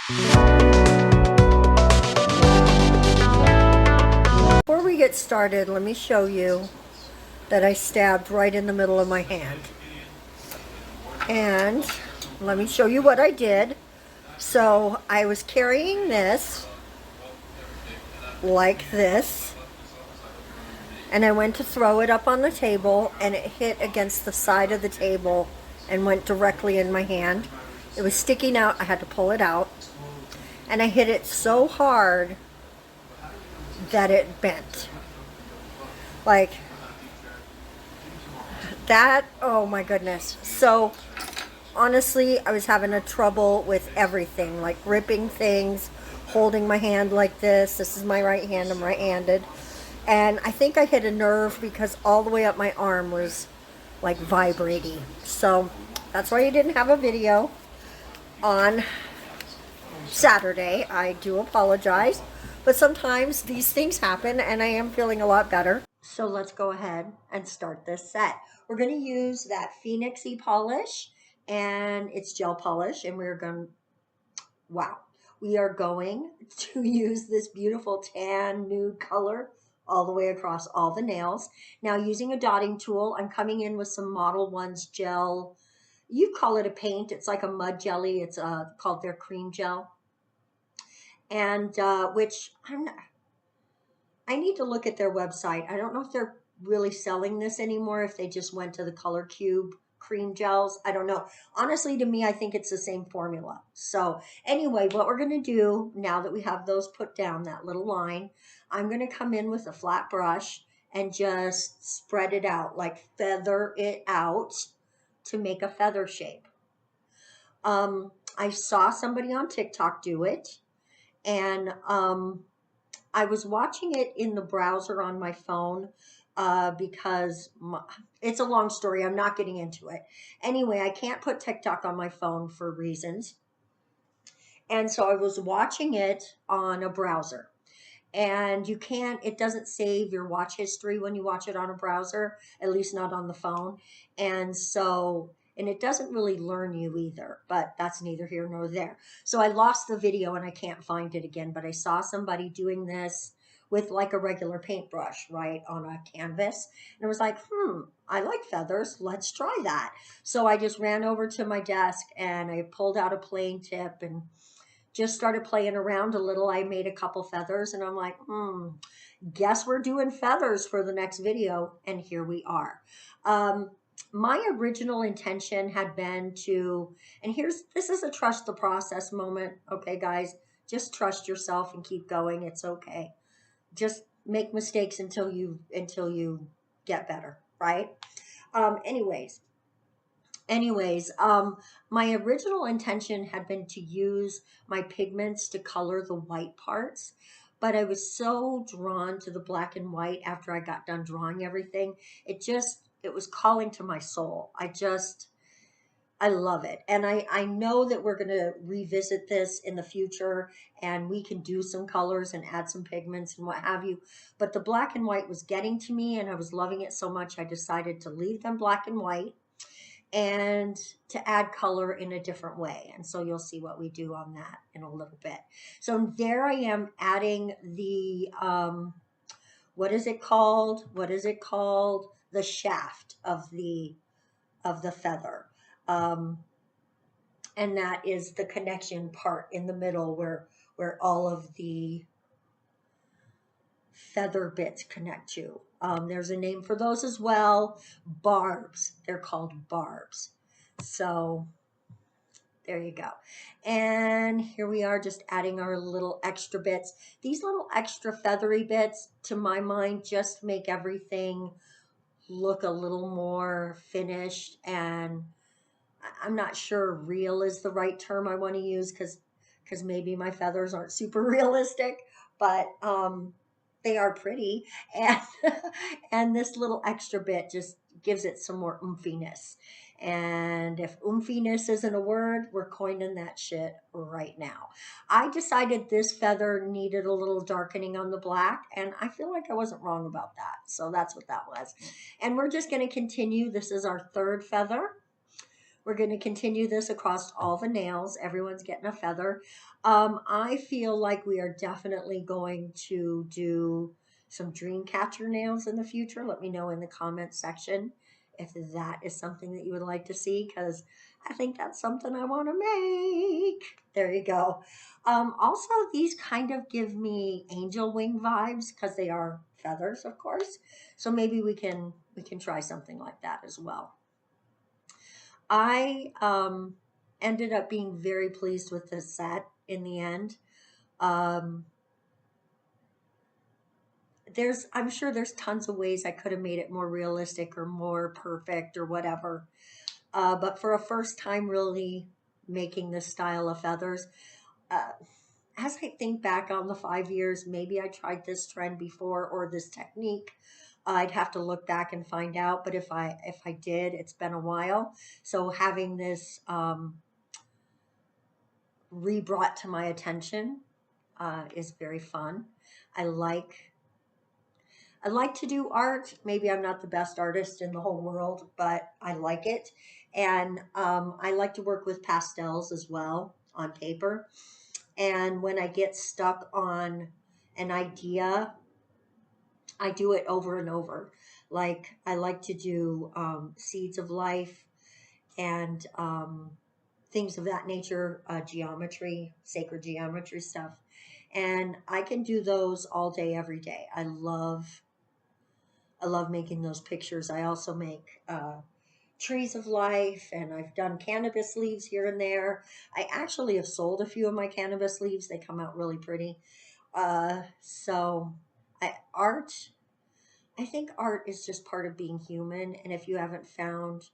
Before we get started, let me show you that I stabbed right in the middle of my hand. And let me show you what I did. So I was carrying this like this, and I went to throw it up on the table, and it hit against the side of the table and went directly in my hand. It was sticking out. I had to pull it out, and I hit it so hard that it bent. Like that. Oh my goodness. So honestly, I was having a trouble with everything, like gripping things, holding my hand like this. This is my right hand. I'm right-handed. And I think I hit a nerve because all the way up my arm was like vibrating. So that's why you didn't have a video on Saturday. I do apologize, but sometimes these things happen and I am feeling a lot better. So let's go ahead and start this set. We're going to use that Phoenixy polish, and it's gel polish, and we're going, wow, we are going to use this beautiful tan nude color all the way across all the nails. Now, using a dotting tool, I'm coming in with some Modelones gel. You call it a paint. It's like a mud jelly. It's called their cream gel. And which I need to look at their website. I don't know if they're really selling this anymore, if they just went to the Color Cube cream gels. I don't know. Honestly, to me, I think it's the same formula. So anyway, what we're going to do now that we have those put down, that little line, I'm going to come in with a flat brush and just spread it out, like feather it out to make a feather shape. I saw somebody on TikTok do it, and I was watching it in the browser on my phone because it's a long story. I'm not getting into it. Anyway, I can't put TikTok on my phone for reasons. And so I was watching it on a browser. And you can't, it doesn't save your watch history when you watch it on a browser, at least not on the phone. And so, and it doesn't really learn you either, but that's neither here nor there. So I lost the video and I can't find it again, but I saw somebody doing this with like a regular paintbrush, right, on a canvas. And I was like, I like feathers. Let's try that. So I just ran over to my desk and I pulled out a plain tip and just started playing around a little. I made a couple feathers and I'm like, guess we're doing feathers for the next video. And here we are. My original intention had been to, and this is a trust the process moment. Okay, guys, just trust yourself and keep going. It's okay. Just make mistakes until you get better, right? Anyways, my original intention had been to use my pigments to color the white parts, but I was so drawn to the black and white after I got done drawing everything. It was calling to my soul. I love it. And I know that we're going to revisit this in the future and we can do some colors and add some pigments and what have you. But the black and white was getting to me and I was loving it so much, I decided to leave them black and white and to add color in a different way. And so you'll see what we do on that in a little bit. So there I am adding the, what is it called? The shaft of the feather. And that is the connection part in the middle where all of the feather bits connect to. There's a name for those as well. Barbs. They're called barbs. So there you go. And here we are just adding our little extra bits. These little extra feathery bits, to my mind, just make everything look a little more finished. And I'm not sure real is the right term I want to use because maybe my feathers aren't super realistic, but they are pretty. And, and this little extra bit just gives it some more oomphiness. And if oomphiness isn't a word, we're coining that shit right now. I decided this feather needed a little darkening on the black, and I feel like I wasn't wrong about that. So that's what that was. And we're just going to continue. This is our third feather. We're going to continue this across all the nails. Everyone's getting a feather. I feel like we are definitely going to do some dream catcher nails in the future. Let me know in the comments section if that is something that you would like to see, because I think that's something I want to make. There you go. Also, these kind of give me angel wing vibes because they are feathers, of course. So maybe we can try something like that as well. I ended up being very pleased with this set in the end. Um, I'm sure there's tons of ways I could have made it more realistic or more perfect or whatever. But for a first time really making this style of feathers, uh, as I think back on the 5 years, maybe I tried this trend before or this technique. I'd have to look back and find out. But if I did, it's been a while. So having this re-brought to my attention is very fun. I like I like to do art. Maybe I'm not the best artist in the whole world, but I like it. And I like to work with pastels as well on paper. And when I get stuck on an idea, I do it over and over. Like I like to do seeds of life and things of that nature, geometry, sacred geometry stuff. And I can do those all day, every day. I love making those pictures. I also make trees of life, and I've done cannabis leaves here and there. I actually have sold a few of my cannabis leaves. They come out really pretty. So art, I think art is just part of being human. And if you haven't found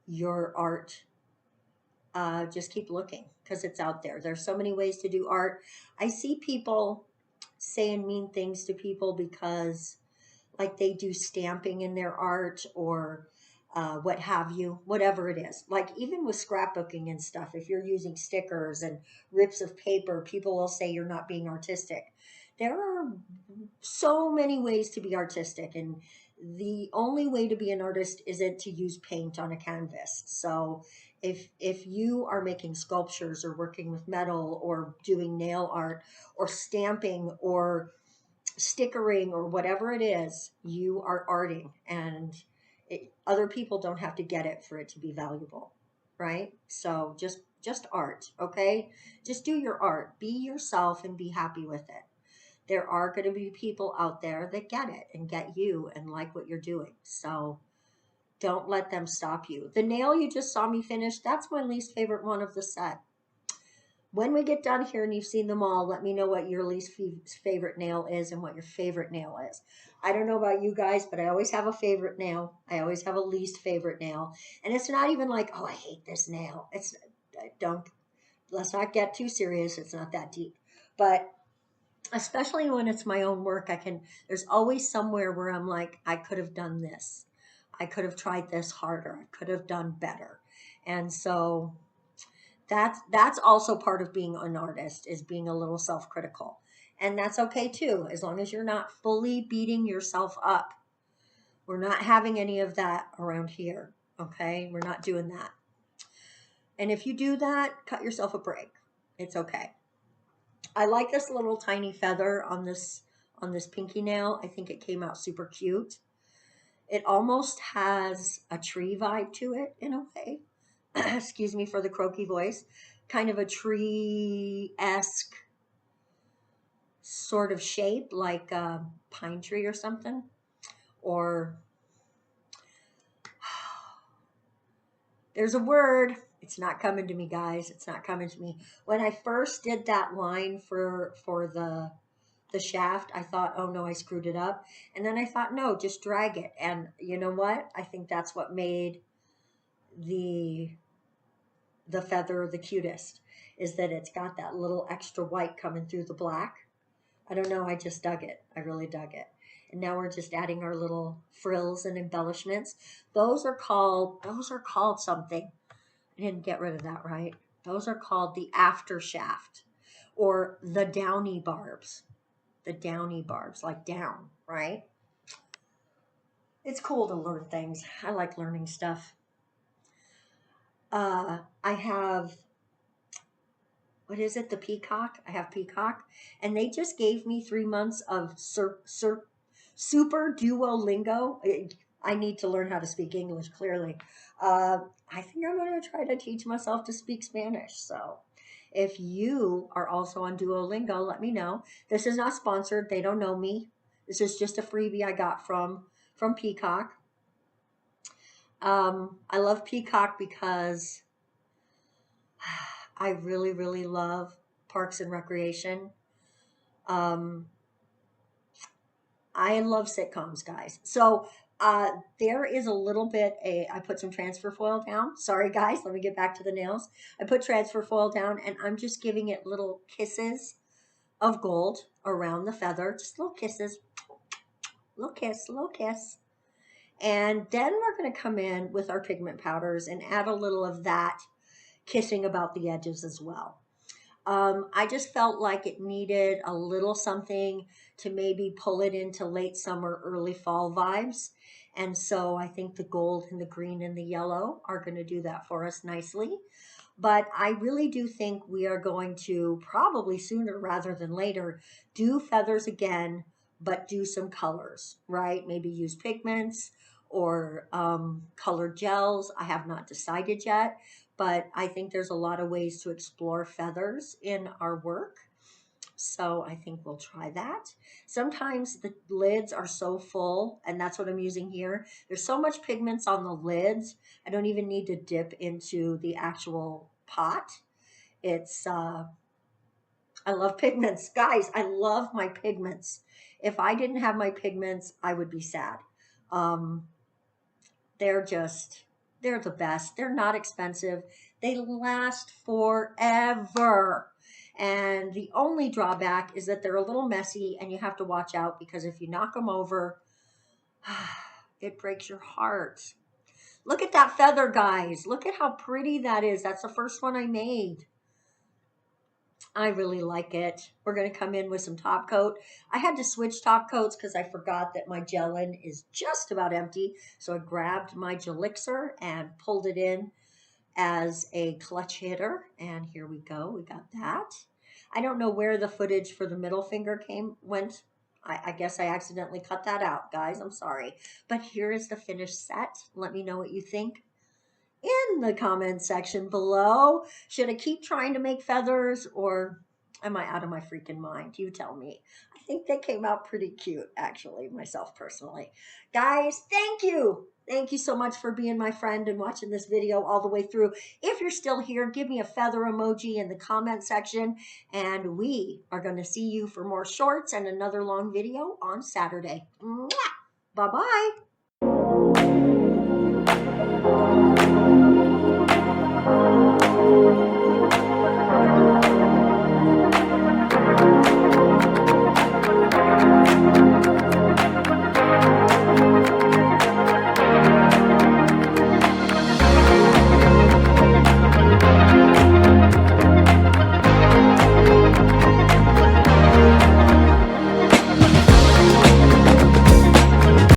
your art, just keep looking because it's out there. There's so many ways to do art. I see people saying mean things to people because like they do stamping in their art or what have you, whatever it is. Like even with scrapbooking and stuff, if you're using stickers and rips of paper, people will say you're not being artistic. There are so many ways to be artistic, and the only way to be an artist isn't to use paint on a canvas. So if you are making sculptures or working with metal or doing nail art or stamping or stickering or whatever it is, you are arting, and other people don't have to get it for it to be valuable, right? So just art, okay? Just do your art, be yourself, and be happy with it. There are going to be people out there that get it and get you and like what you're doing. So don't let them stop you. The nail you just saw me finish, that's my least favorite one of the set. When we get done here and you've seen them all, let me know what your least favorite nail is and what your favorite nail is. I don't know about you guys, but I always have a favorite nail. I always have a least favorite nail. And it's not even like, oh, I hate this nail. Don't, let's not get too serious. It's not that deep. But especially when it's my own work, there's always somewhere where I'm like, I could have done this. I could have tried this harder. I could have done better. And so that's also part of being an artist, is being a little self-critical. And that's okay too, as long as you're not fully beating yourself up. We're not having any of that around here. Okay? We're not doing that. And if you do that, cut yourself a break. It's okay. I like this little tiny feather on this pinky nail. I think it came out super cute. It almost has a tree vibe to it in a way. Excuse me for the croaky voice. Kind of a tree-esque sort of shape, like a pine tree or something. Or there's a word. It's not coming to me, guys. It's not coming to me. When I first did that line for the shaft, I thought, oh no, I screwed it up. And then I thought, no, just drag it. And you know what? I think that's what made the feather the cutest, is that it's got that little extra white coming through the black. I don't know, I just dug it. I really dug it. And now we're just adding our little frills and embellishments. Those are called something. I didn't get rid of that, right? Those are called the after shaft, or the downy barbs. The downy barbs, like down, right? It's cool to learn things. I like learning stuff. I have, what is it? The Peacock. I have Peacock, and they just gave me 3 months of super Duolingo. I need to learn how to speak English clearly. I think I'm going to try to teach myself to speak Spanish. So if you are also on Duolingo, let me know. This is not sponsored. They don't know me. This is just a freebie I got from Peacock. I love Peacock because I really, really love Parks and Recreation. Um, I love sitcoms, guys. So there is a little bit I put some transfer foil down. Sorry, guys. Let me get back to the nails. I put transfer foil down, and I'm just giving it little kisses of gold around the feather. Just little kisses, little kiss, little kiss. And then we're going to come in with our pigment powders and add a little of that kissing about the edges as well. I just felt like it needed a little something to maybe pull it into late summer, early fall vibes. And so I think the gold and the green and the yellow are going to do that for us nicely. But I really do think we are going to probably sooner rather than later do feathers again, but do some colors, right? Maybe use pigments or colored gels. I have not decided yet, but I think there's a lot of ways to explore feathers in our work. So I think we'll try that. Sometimes the lids are so full, and that's what I'm using here. There's so much pigments on the lids. I don't even need to dip into the actual pot. It's, I love pigments. Guys, I love my pigments. If I didn't have my pigments, I would be sad. Um, they're just, they're the best. They're not expensive. They last forever. And the only drawback is that they're a little messy and you have to watch out because if you knock them over, it breaks your heart. Look at that feather, guys. Look at how pretty that is. That's the first one I made. I really like it. We're going to come in with some top coat. I had to switch top coats because I forgot that my Gellen is just about empty. So I grabbed my Gelixir and pulled it in as a clutch hitter. And here we go. We got that. I don't know where the footage for the middle finger went. I guess I accidentally cut that out, guys. I'm sorry. But here is the finished set. Let me know what you think in the comment section below. Should I keep trying to make feathers or am I out of my freaking mind? You tell me. I think they came out pretty cute, actually, myself personally. Guys, thank you. Thank you so much for being my friend and watching this video all the way through. If you're still here, give me a feather emoji in the comment section. And we are going to see you for more shorts and another long video on Saturday. Bye-bye.